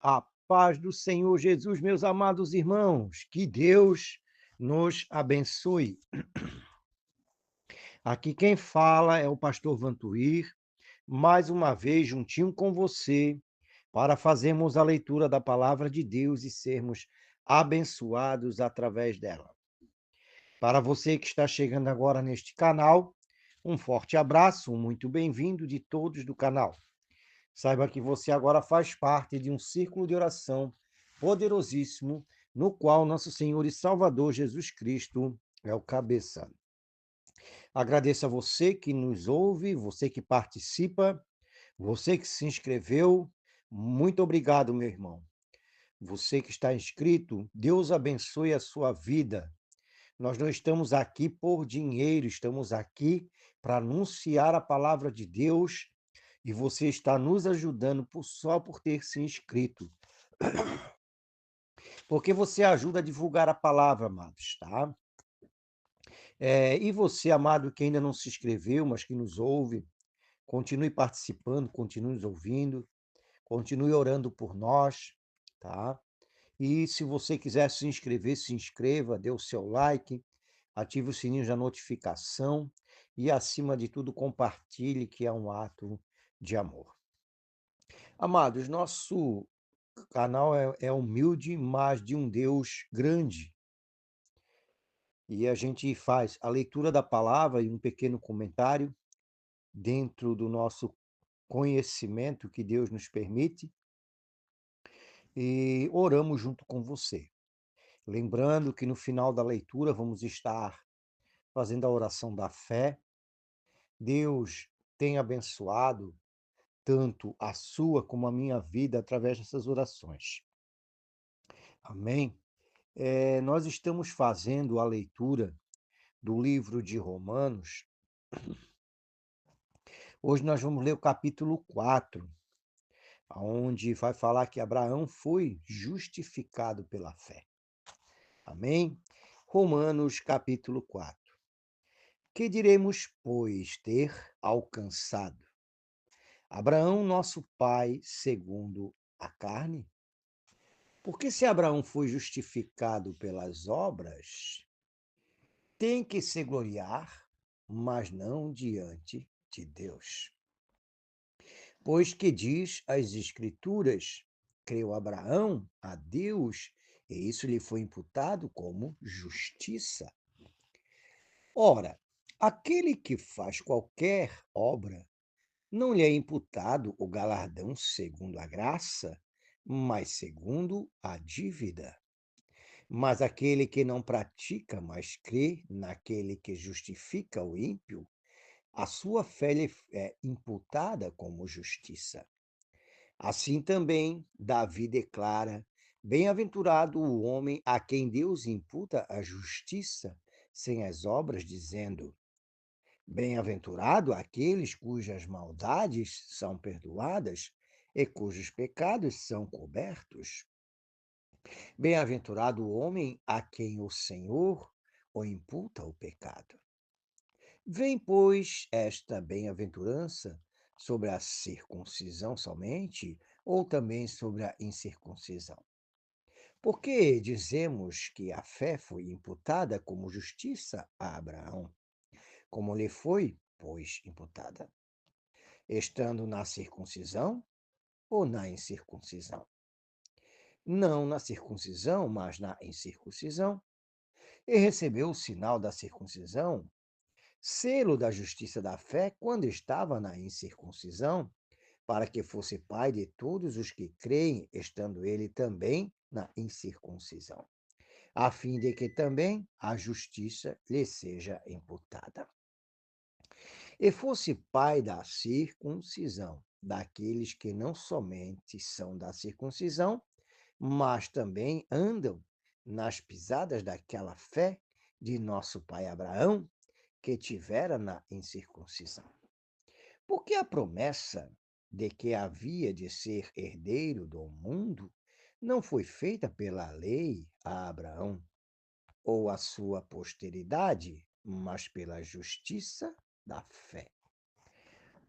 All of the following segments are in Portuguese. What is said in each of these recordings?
A paz do Senhor Jesus, meus amados irmãos, que Deus nos abençoe. Aqui quem fala é o pastor Vantuir, mais uma vez juntinho com você, para fazermos a leitura da palavra de Deus e sermos abençoados através dela. Para você que está chegando agora neste canal, um forte abraço, muito bem-vindo de todos do canal. Saiba que você agora faz parte de um círculo de oração poderosíssimo, no qual nosso Senhor e Salvador Jesus Cristo é o cabeça. Agradeço a você que nos ouve, você que participa, você que se inscreveu. Muito obrigado, meu irmão. Você que está inscrito, Deus abençoe a sua vida. Nós não estamos aqui por dinheiro, estamos aqui para anunciar a palavra de Deus e você está nos ajudando só por ter se inscrito. Porque você ajuda a divulgar a palavra, amados, tá? E você, amado, que ainda não se inscreveu, mas que nos ouve, continue participando, continue nos ouvindo, continue orando por nós, tá? E se você quiser se inscrever, se inscreva, dê o seu like, ative o sininho da notificação e, acima de tudo, compartilhe, que é um ato de amor. Amados, nosso canal é humilde, mas de um Deus grande. E a gente faz a leitura da palavra e um pequeno comentário dentro do nosso conhecimento que Deus nos permite e oramos junto com você. Lembrando que no final da leitura vamos estar fazendo a oração da fé. Deus tem abençoado tanto a sua como a minha vida através dessas orações. Amém? Nós estamos fazendo a leitura do livro de Romanos. Hoje nós vamos ler o capítulo 4, onde vai falar que Abraão foi justificado pela fé. Amém? Romanos capítulo 4. Que diremos, pois, ter alcançado? Abraão, nosso pai, segundo a carne? Porque se Abraão foi justificado pelas obras, tem que se gloriar, mas não diante de Deus. Pois que diz as Escrituras, creu Abraão a Deus, e isso lhe foi imputado como justiça. Ora, aquele que faz qualquer obra, não lhe é imputado o galardão segundo a graça, mas segundo a dívida. Mas aquele que não pratica, mas crê naquele que justifica o ímpio, a sua fé lhe é imputada como justiça. Assim também, Davi declara: Bem-aventurado o homem a quem Deus imputa a justiça sem as obras, dizendo: Bem-aventurado aqueles cujas maldades são perdoadas e cujos pecados são cobertos. Bem-aventurado o homem a quem o Senhor o imputa o pecado. Vem, pois, esta bem-aventurança sobre a circuncisão somente, ou também sobre a incircuncisão? Porque dizemos que a fé foi imputada como justiça a Abraão, como lhe foi, pois, imputada, estando na circuncisão ou na incircuncisão? Não na circuncisão, mas na incircuncisão. E recebeu o sinal da circuncisão, selo da justiça da fé, quando estava na incircuncisão, para que fosse pai de todos os que creem, estando ele também na incircuncisão, a fim de que também a justiça lhe seja imputada. E fosse pai da circuncisão, daqueles que não somente são da circuncisão, mas também andam nas pisadas daquela fé de nosso pai Abraão, que tivera na incircuncisão. Porque a promessa de que havia de ser herdeiro do mundo não foi feita pela lei a Abraão ou a sua posteridade, mas pela justiça da fé.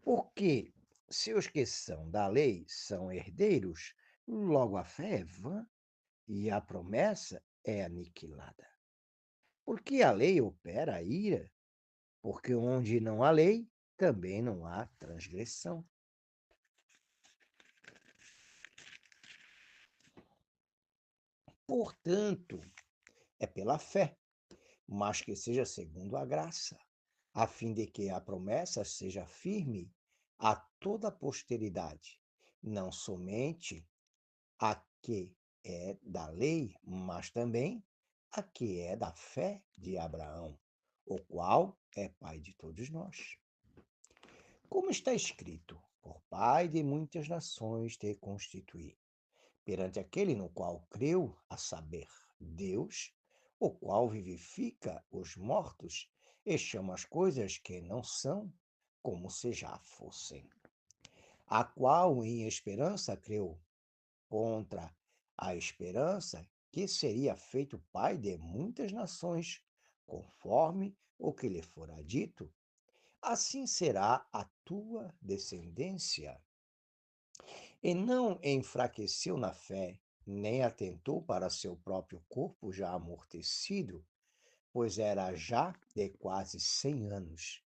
Porque se os que são da lei são herdeiros, Logo, a fé é vã e a promessa é aniquilada. Porque a lei opera a ira, porque onde não há lei, também não há transgressão. Portanto, é pela fé, mas que seja segundo a graça, a fim de que a promessa seja firme a toda a posteridade, não somente a que é da lei, mas também a que é da fé de Abraão, o qual é pai de todos nós. Como está escrito, por pai de muitas nações te constituí, perante aquele no qual creu, a saber, Deus, o qual vivifica os mortos e chama as coisas que não são como se já fossem. A qual em esperança creu, contra a esperança que seria feito pai de muitas nações, conforme o que lhe fora dito, assim será a tua descendência. E não enfraqueceu na fé, nem atentou para seu próprio corpo já amortecido, pois era já de quase 100 anos,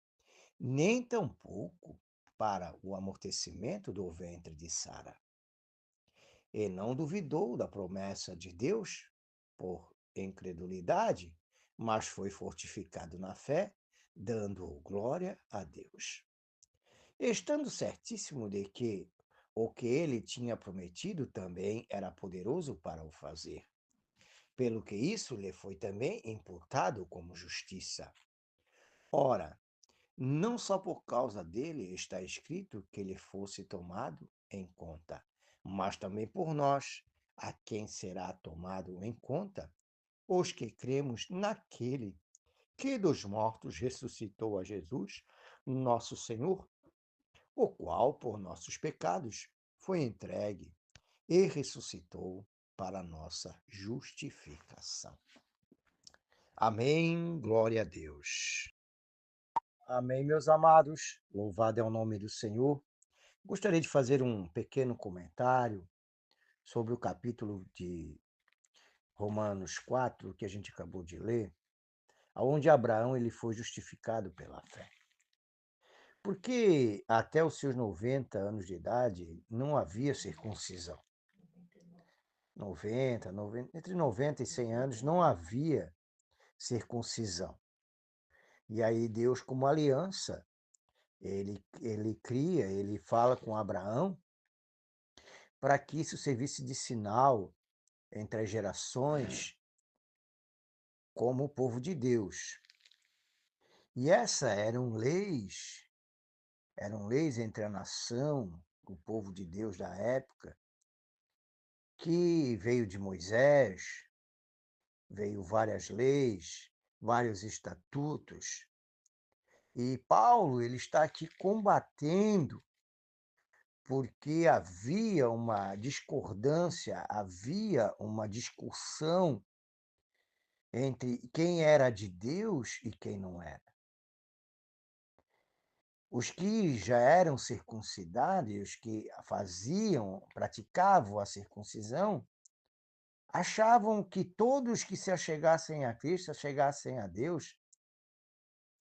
nem tampouco para o amortecimento do ventre de Sara. E não duvidou da promessa de Deus por incredulidade, mas foi fortificado na fé, dando glória a Deus. Estando certíssimo de que o que ele tinha prometido também era poderoso para o fazer, pelo que isso lhe foi também imputado como justiça. Ora, não só por causa dele está escrito que ele fosse tomado em conta, mas também por nós, a quem será tomado em conta, os que cremos naquele que dos mortos ressuscitou a Jesus, nosso Senhor, o qual, por nossos pecados, foi entregue e ressuscitou para nossa justificação. Amém. Glória a Deus. Amém, meus amados. Louvado é o nome do Senhor. Gostaria de fazer um pequeno comentário sobre o capítulo de Romanos 4, que a gente acabou de ler, onde Abraão ele foi justificado pela fé. Porque até os seus 90 anos de idade não havia circuncisão. 90, entre 90 e 100 anos não havia circuncisão. E aí Deus, como aliança, ele cria, ele fala com Abraão para que isso servisse de sinal entre as gerações como o povo de Deus. E essas eram leis entre a nação, o povo de Deus da época, que veio de Moisés, veio várias leis, vários estatutos. E Paulo, ele está aqui combatendo porque havia uma discordância, havia uma discussão entre quem era de Deus e quem não era. Os que já eram circuncidados, os que faziam, praticavam a circuncisão, achavam que todos que se achegassem a Cristo, achegassem a Deus,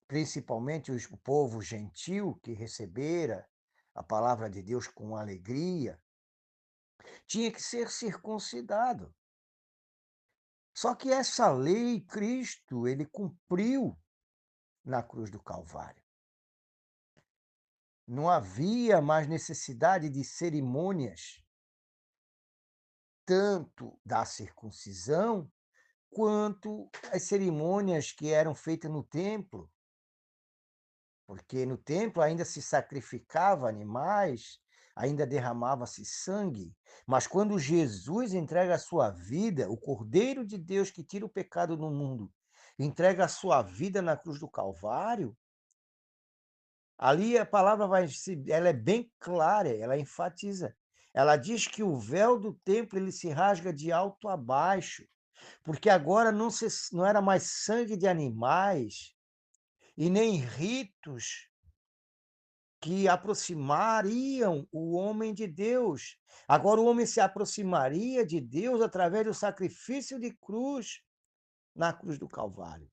principalmente o povo gentil que recebera a palavra de Deus com alegria, tinha que ser circuncidado. Só que essa lei, Cristo, ele cumpriu na cruz do Calvário. Não havia mais necessidade de cerimônias, tanto da circuncisão, quanto as cerimônias que eram feitas no templo, porque no templo ainda se sacrificava animais, ainda derramava-se sangue, mas quando Jesus entrega a sua vida, o Cordeiro de Deus que tira o pecado do mundo, entrega a sua vida na cruz do Calvário, ali a palavra ela é bem clara, ela enfatiza. Ela diz que o véu do templo ele se rasga de alto a baixo, porque agora não era mais sangue de animais e nem ritos que aproximariam o homem de Deus. Agora, o homem se aproximaria de Deus através do sacrifício de cruz na cruz do Calvário.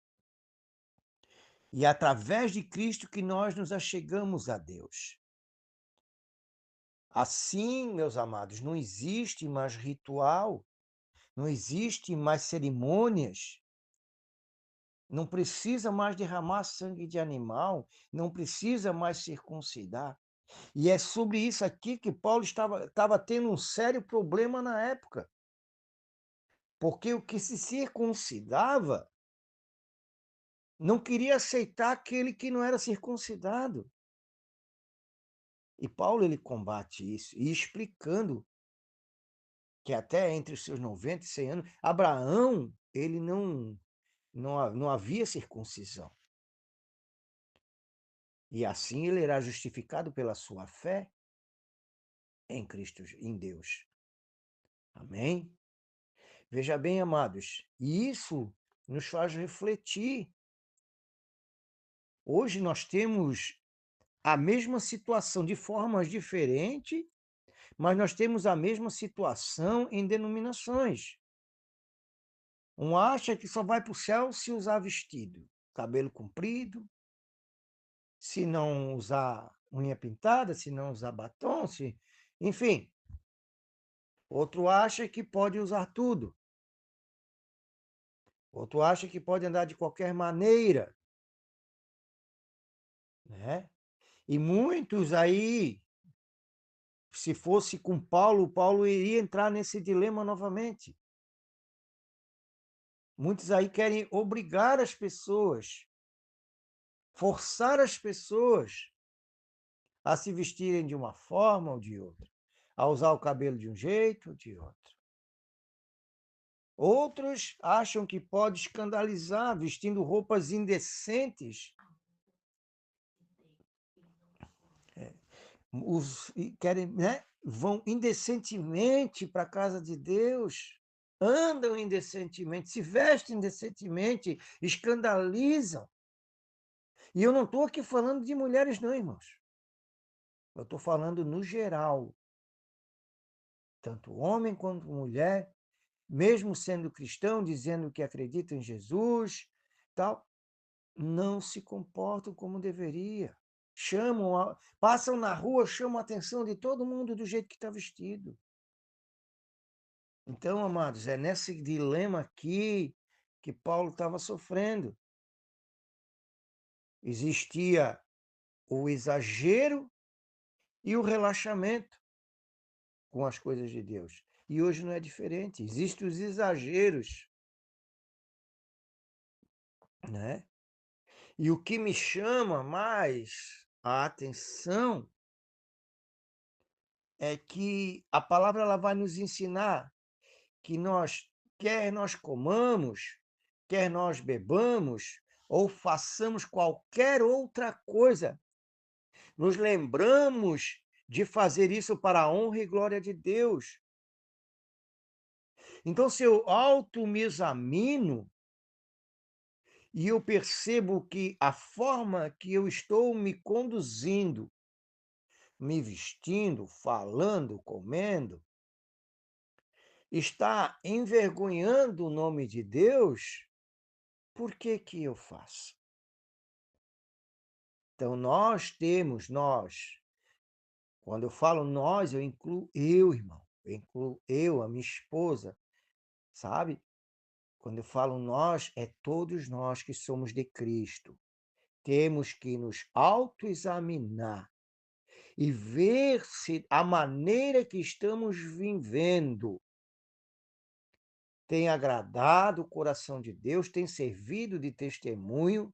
E é através de Cristo que nós nos achegamos a Deus. Assim, meus amados, não existe mais ritual, não existe mais cerimônias, não precisa mais derramar sangue de animal, não precisa mais circuncidar. E é sobre isso aqui que Paulo estava tendo um sério problema na época. Porque o que se circuncidava não queria aceitar aquele que não era circuncidado. E Paulo ele combate isso, e explicando que até entre os seus 90 e 100 anos, Abraão, ele não havia circuncisão. E assim ele era justificado pela sua fé em Cristo, em Deus. Amém? Veja bem, amados, e isso nos faz refletir. Hoje nós temos a mesma situação de formas diferentes, mas nós temos a mesma situação em denominações. Um acha que só vai para o céu se usar vestido, cabelo comprido, se não usar unha pintada, se não usar batom, enfim. Outro acha que pode usar tudo. Outro acha que pode andar de qualquer maneira, né? E muitos aí, se fosse com Paulo, Paulo iria entrar nesse dilema novamente. Muitos aí querem obrigar as pessoas, forçar as pessoas a se vestirem de uma forma ou de outra, a usar o cabelo de um jeito ou de outro. Outros acham que pode escandalizar vestindo roupas indecentes. Querem, né? Vão indecentemente para a casa de Deus, andam indecentemente, se vestem indecentemente, escandalizam. E eu não estou aqui falando de mulheres, não, irmãos. Eu estou falando no geral. Tanto homem quanto mulher, mesmo sendo cristão, dizendo que acredita em Jesus, tal, não se comportam como deveria. Passam na rua, chamam a atenção de todo mundo do jeito que está vestido. Então, amados, é nesse dilema aqui que Paulo estava sofrendo. Existia o exagero e o relaxamento com as coisas de Deus. E hoje não é diferente. Existem os exageros, né? E o que me chama mais a atenção é que a palavra ela vai nos ensinar que quer nós comamos, quer nós bebamos, ou façamos qualquer outra coisa, nos lembramos de fazer isso para a honra e glória de Deus. Então, se eu auto me examino e eu percebo que a forma que eu estou me conduzindo, me vestindo, falando, comendo, está envergonhando o nome de Deus, por que que eu faço? Então, nós, quando eu falo nós, eu incluo eu, irmão, eu incluo eu, a minha esposa, sabe? Quando eu falo nós, é todos nós que somos de Cristo. Temos que nos autoexaminar e ver se a maneira que estamos vivendo tem agradado o coração de Deus, tem servido de testemunho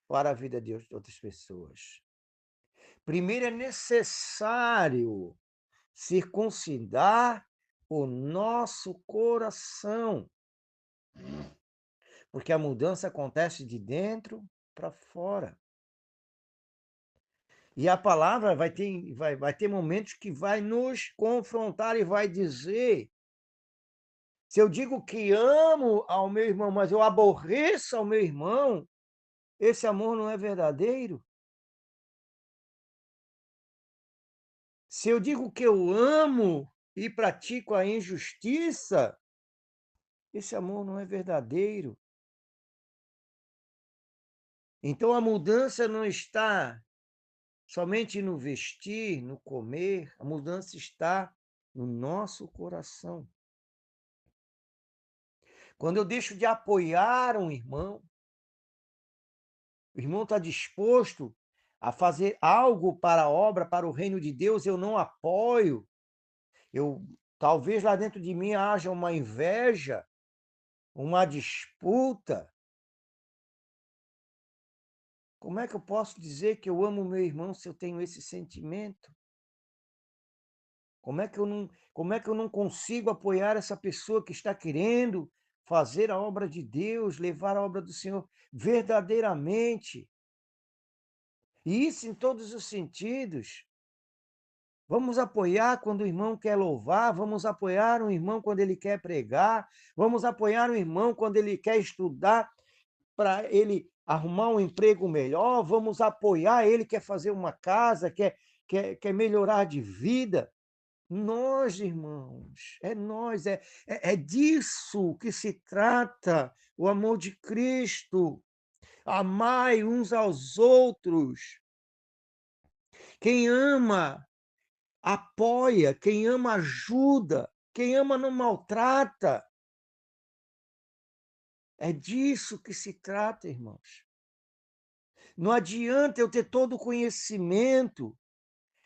para a vida de outras pessoas. Primeiro é necessário circuncidar o nosso coração, porque a mudança acontece de dentro para fora. E a palavra vai ter momentos que vai nos confrontar e vai dizer: se eu digo que amo ao meu irmão, mas eu aborreço ao meu irmão, esse amor não é verdadeiro. Se eu digo que eu amo e pratico a injustiça, esse amor não é verdadeiro. Então a mudança não está somente no vestir, no comer, a mudança está no nosso coração. Quando eu deixo de apoiar um irmão, o irmão está disposto a fazer algo para a obra, para o reino de Deus, eu não apoio. Eu talvez lá dentro de mim haja uma inveja, uma disputa. Como é que eu posso dizer que eu amo meu irmão se eu tenho esse sentimento? Como é que eu não consigo apoiar essa pessoa que está querendo fazer a obra de Deus, levar a obra do Senhor verdadeiramente? E isso em todos os sentidos. Vamos apoiar quando o irmão quer louvar, vamos apoiar o irmão quando ele quer pregar, vamos apoiar o irmão quando ele quer estudar para ele arrumar um emprego melhor, vamos apoiar ele, quer fazer uma casa, quer melhorar de vida. Nós, irmãos, é nós, é disso que se trata o amor de Cristo. Amai uns aos outros. Quem ama, apoia, quem ama, ajuda, quem ama não maltrata. É disso que se trata, irmãos. Não adianta eu ter todo o conhecimento,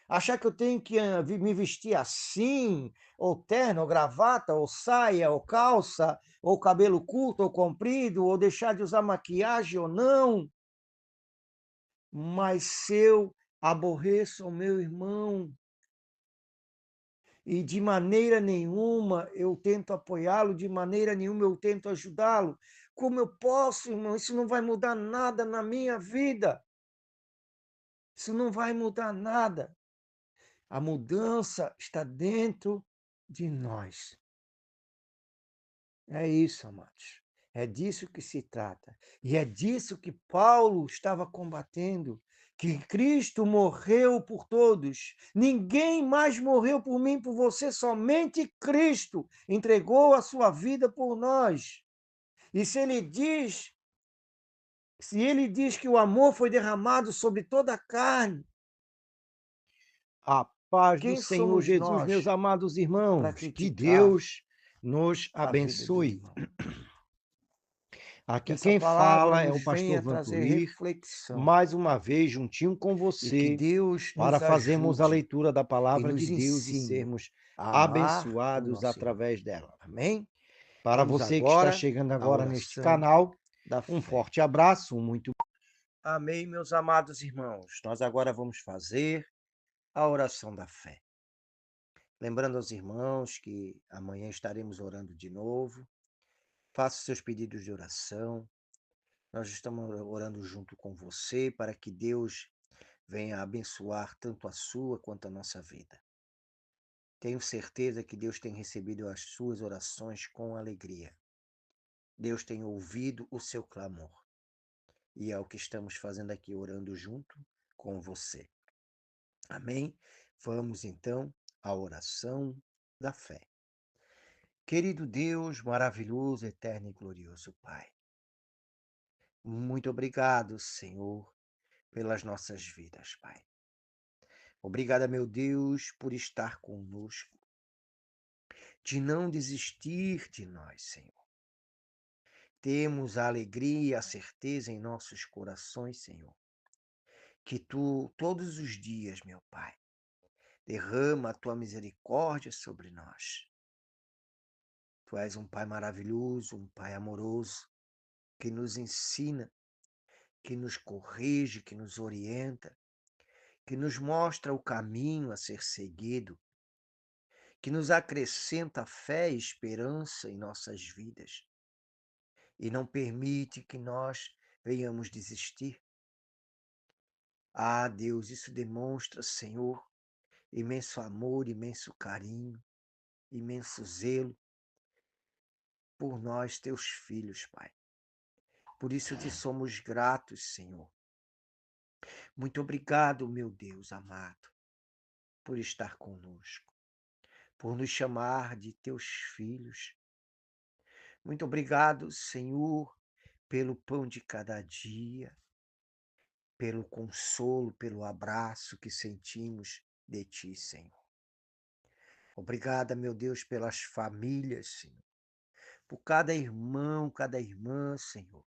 achar que eu tenho que me vestir assim, ou terno, ou gravata, ou saia, ou calça, ou cabelo curto ou comprido, ou deixar de usar maquiagem ou não. Mas se eu aborreço o meu irmão e de maneira nenhuma eu tento apoiá-lo, de maneira nenhuma eu tento ajudá-lo, como eu posso, irmão? Isso não vai mudar nada na minha vida. Isso não vai mudar nada. A mudança está dentro de nós. É isso, amados. É disso que se trata. E é disso que Paulo estava combatendo. Que Cristo morreu por todos. Ninguém mais morreu por mim, por você, somente Cristo entregou a sua vida por nós. E se ele diz que o amor foi derramado sobre toda a carne, A paz do quem Senhor somos Jesus, meus nós amados para irmãos, que criticar Deus nos a vida do abençoe. irmão? Que Aqui essa quem palavra fala é nos o pastor venha trazer Vantuir, reflexão mais uma vez juntinho com e que você, Deus para nos fazermos a ajude leitura da e palavra de nos Deus e ensine sermos a amar o abençoados nosso irmão. através dela. Amém? Para Vamos você que está agora chegando à agora neste oração canal, da um fé. forte abraço, muito Amém, meus amados irmãos. Nós agora vamos fazer a oração da fé. Lembrando aos irmãos que amanhã estaremos orando de novo. Faça seus pedidos de oração. Nós estamos orando junto com você para que Deus venha abençoar tanto a sua quanto a nossa vida. Tenho certeza que Deus tem recebido as suas orações com alegria. Deus tem ouvido o seu clamor. E é o que estamos fazendo aqui, orando junto com você. Amém? Vamos então à oração da fé. Querido Deus, maravilhoso, eterno e glorioso Pai. Muito obrigado, Senhor, pelas nossas vidas, Pai. Obrigada, meu Deus, por estar conosco, de não desistir de nós, Senhor. Temos a alegria e a certeza em nossos corações, Senhor, que Tu, todos os dias, meu Pai, derrama a Tua misericórdia sobre nós. Tu és um Pai maravilhoso, um Pai amoroso, que nos ensina, que nos corrige, que nos orienta, que nos mostra o caminho a ser seguido, que nos acrescenta fé e esperança em nossas vidas e não permite que nós venhamos desistir. Ah, Deus, isso demonstra, Senhor, imenso amor, imenso carinho, imenso zelo por nós, teus filhos, Pai. Por isso te somos gratos, Senhor. Muito obrigado, meu Deus amado, por estar conosco, por nos chamar de teus filhos. Muito obrigado, Senhor, pelo pão de cada dia, pelo consolo, pelo abraço que sentimos de ti, Senhor. Obrigada, meu Deus, pelas famílias, Senhor, por cada irmão, cada irmã, Senhor,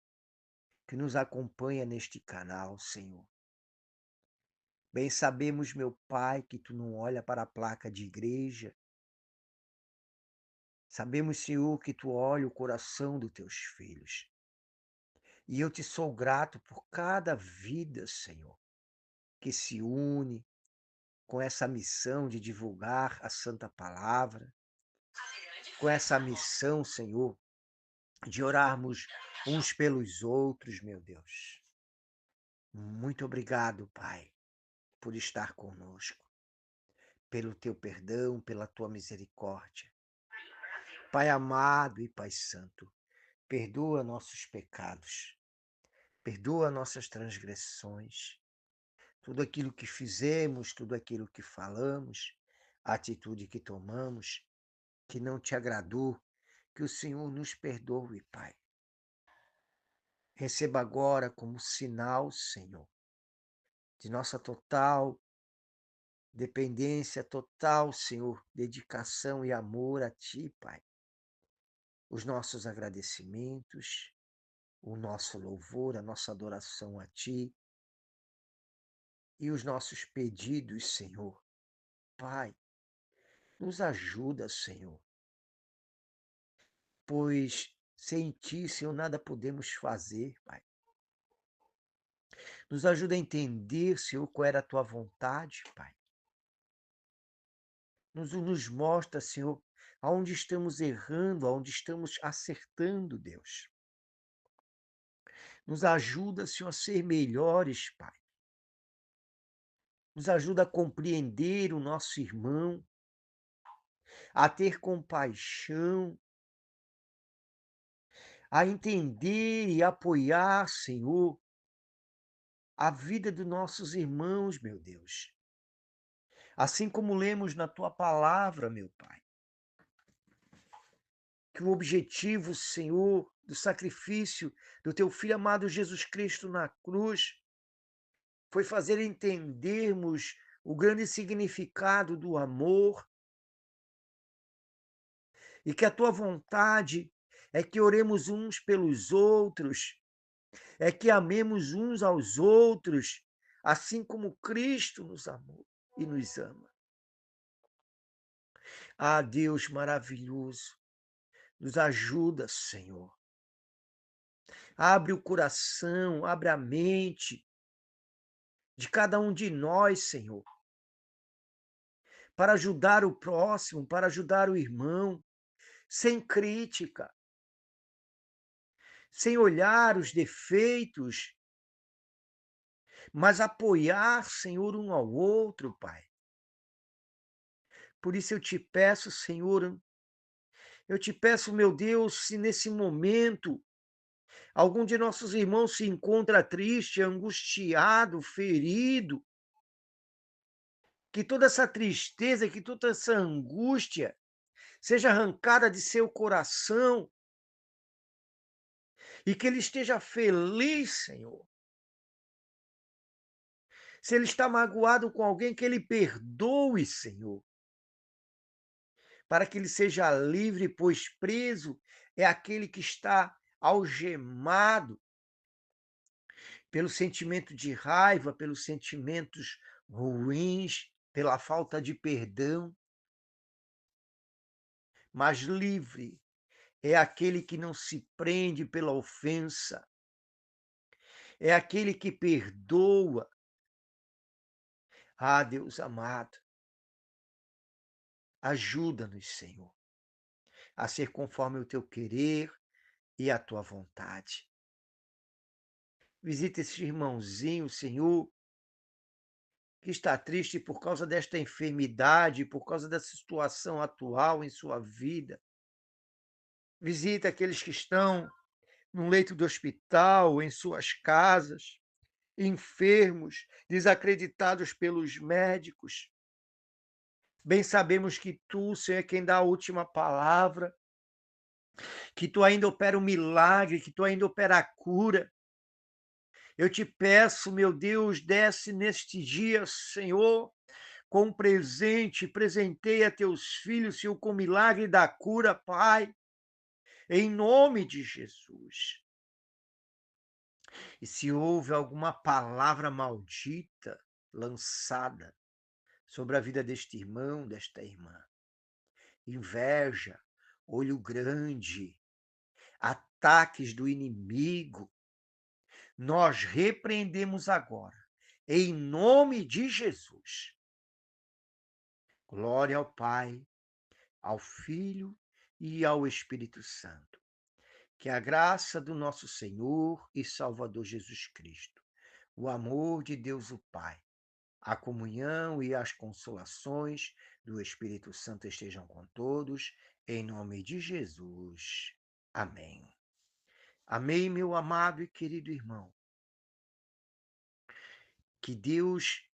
que nos acompanha neste canal, Senhor. Bem sabemos, meu Pai, que tu não olha para a placa de igreja. Sabemos, Senhor, que tu olha o coração dos teus filhos. E eu te sou grato por cada vida, Senhor, que se une com essa missão de divulgar a santa palavra, com essa missão, Senhor, de orarmos uns pelos outros, meu Deus. Muito obrigado, Pai, por estar conosco, pelo teu perdão, pela tua misericórdia. Pai amado e Pai santo, perdoa nossos pecados, perdoa nossas transgressões, tudo aquilo que fizemos, tudo aquilo que falamos, a atitude que tomamos, que não te agradou, que o Senhor nos perdoe, Pai. Receba agora como sinal, Senhor, de nossa total dependência, total, Senhor, dedicação e amor a Ti, Pai. Os nossos agradecimentos, o nosso louvor, a nossa adoração a Ti e os nossos pedidos, Senhor. Pai, nos ajuda, Senhor, pois sem Ti, Senhor, nada podemos fazer, Pai. Nos ajuda a entender, Senhor, qual era a Tua vontade, Pai. Nos mostra, Senhor, aonde estamos errando, aonde estamos acertando, Deus. Nos ajuda, Senhor, a ser melhores, Pai. Nos ajuda a compreender o nosso irmão, a ter compaixão, a entender e apoiar, Senhor, a vida dos nossos irmãos, meu Deus. Assim como lemos na tua palavra, meu Pai, que o objetivo, Senhor, do sacrifício do teu filho amado Jesus Cristo na cruz foi fazer entendermos o grande significado do amor e que a tua vontade é que oremos uns pelos outros, é que amemos uns aos outros, assim como Cristo nos amou e nos ama. Ah, Deus maravilhoso, nos ajuda, Senhor. Abre o coração, abre a mente de cada um de nós, Senhor, para ajudar o próximo, para ajudar o irmão, sem crítica, sem olhar os defeitos, mas apoiar, Senhor, um ao outro, Pai. Por isso eu te peço, Senhor, eu te peço, meu Deus, se nesse momento algum de nossos irmãos se encontra triste, angustiado, ferido, que toda essa tristeza, que toda essa angústia seja arrancada de seu coração e que ele esteja feliz, Senhor. Se ele está magoado com alguém, que ele perdoe, Senhor, para que ele seja livre, pois preso é aquele que está algemado pelo sentimento de raiva, pelos sentimentos ruins, pela falta de perdão, mas livre é aquele que não se prende pela ofensa, é aquele que perdoa. Ah, Deus amado, ajuda-nos, Senhor, a ser conforme o teu querer e a tua vontade. Visita esse irmãozinho, Senhor, que está triste por causa desta enfermidade, por causa dessa situação atual em sua vida. Visita aqueles que estão no leito do hospital, em suas casas, enfermos, desacreditados pelos médicos. Bem sabemos que tu, Senhor, é quem dá a última palavra, que tu ainda opera o milagre, que tu ainda opera a cura. Eu te peço, meu Deus, desce neste dia, Senhor, com um presente, presenteia teus filhos, Senhor, com o milagre da cura, Pai, em nome de Jesus. E se houve alguma palavra maldita lançada sobre a vida deste irmão, desta irmã, inveja, olho grande, ataques do inimigo, nós repreendemos agora, em nome de Jesus. Glória ao Pai, ao Filho e ao Espírito Santo. Que a graça do nosso Senhor e Salvador Jesus Cristo, o amor de Deus o Pai, a comunhão e as consolações do Espírito Santo estejam com todos, em nome de Jesus. Amém. Amém, meu amado e querido irmão. Que Deus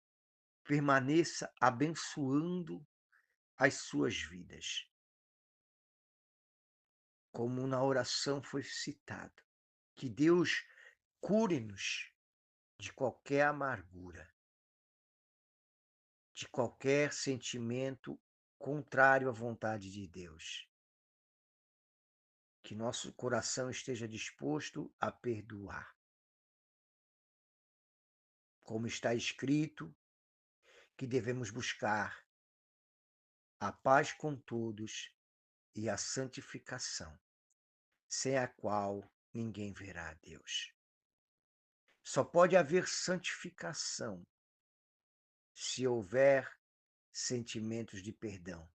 permaneça abençoando as suas vidas, como na oração foi citado. Que Deus cure-nos de qualquer amargura, de qualquer sentimento contrário à vontade de Deus. Que nosso coração esteja disposto a perdoar. Como está escrito, que devemos buscar a paz com todos e a santificação, sem a qual ninguém verá a Deus. Só pode haver santificação se houver sentimentos de perdão,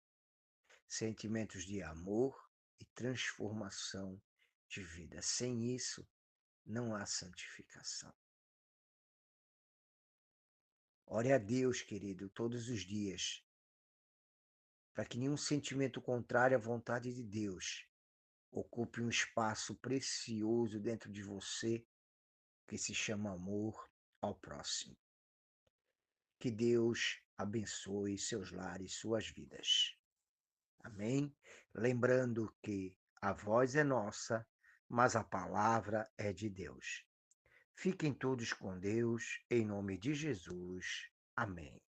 sentimentos de amor e transformação de vida. Sem isso, não há santificação. Ore a Deus, querido, todos os dias, para que nenhum sentimento contrário à vontade de Deus ocupe um espaço precioso dentro de você, que se chama amor ao próximo. Que Deus abençoe seus lares, suas vidas. Amém? Lembrando que a voz é nossa, mas a palavra é de Deus. Fiquem todos com Deus, em nome de Jesus. Amém.